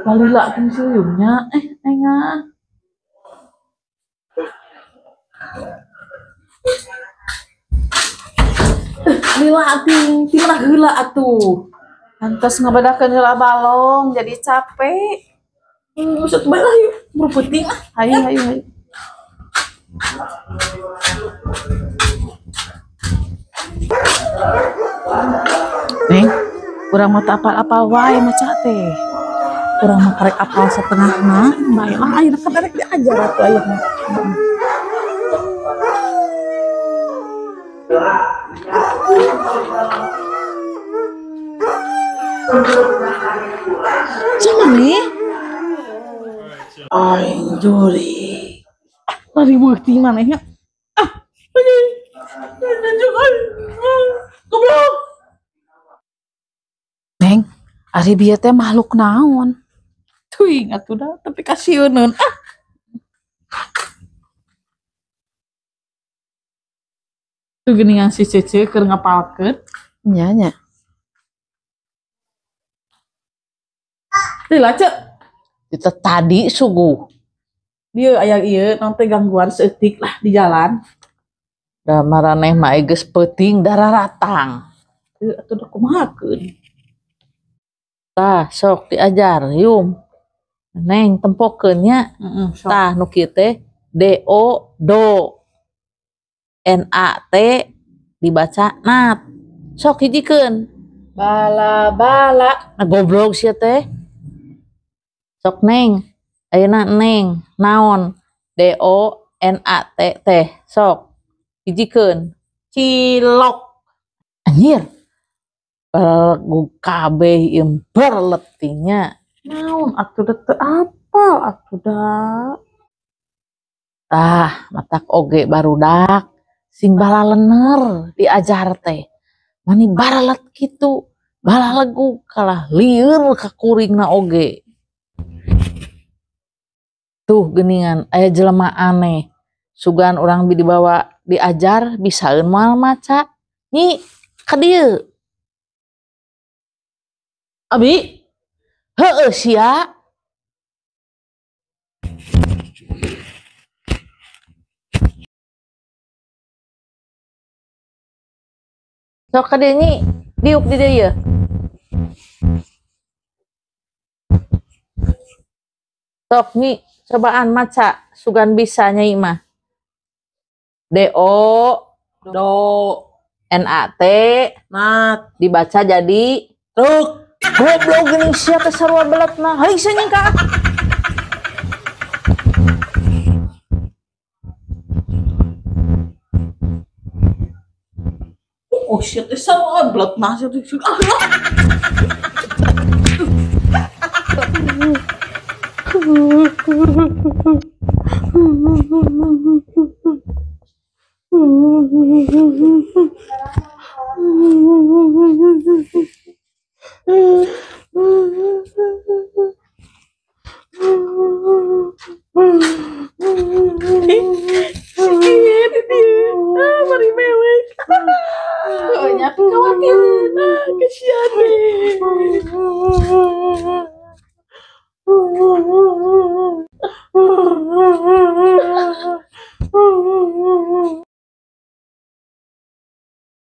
Lalu lah pensiunnya, enggak. Lila ting, timah heula atuh. Lantas ngabadakeun heula balong jadi capek. Maksud bae lah yuk, berputing ah. Hayu hayu hayu. Neng, urang mah teu apal-apal wae maca teh. Urang mah karek apal satengahna, bae ah ayeuna kan karek diajar atuh ayeuna. Sama nih. Ay, juri. Lari bukti manehnya. Ah, goblok. Neng, ari bieu teh makhluk naon? Teuing atuh da, tapi kasieun. Ah. Tuh geuningan si Cece keur ngapalkeun. Nya nya. Lila cek. Itu tadi suguh. Dia aya ieu nanti gangguan seetik lah di jalan. Da maraneh mah geus peuting dararatang. Teu atuh da kumahakeun. Tah sok diajar yum. Neng tempokeun nya. Tah nu kieu teh DO do. NAT dibaca nat. Sok hijikeun. Bala-bala. Nah goblok sia teh. Sok neng. Ayeuna neng naon? DONAT teh. Sok hijikeun. Cilok. Anjir. Kabeh ieu berletinya. Naon atuh teu apal atuh da. Tah matak oge barudak. Sing balalener diajar teh. Mani baralet kitu. Balalegu kalah lieur ka kuringna oge. Tuh geuningan aya jelema aneh. Sugan urang dibawa diajar bisaeun moal maca. Nyi ka dieu. Abi? Heueuh sia. Sok ka dieu nyi, diuk di dieu yeuh. Sok nyi, cobaan maca sugan bisa nyai mah. DO do NAT nat dibaca jadi truk. Goblok geuning sia teh sarua beletna. Hayu sia nyingka. Oh shit, teh sarua beletna sia teh. Mari mewek. Banyak khawatirin. Kasihan deh.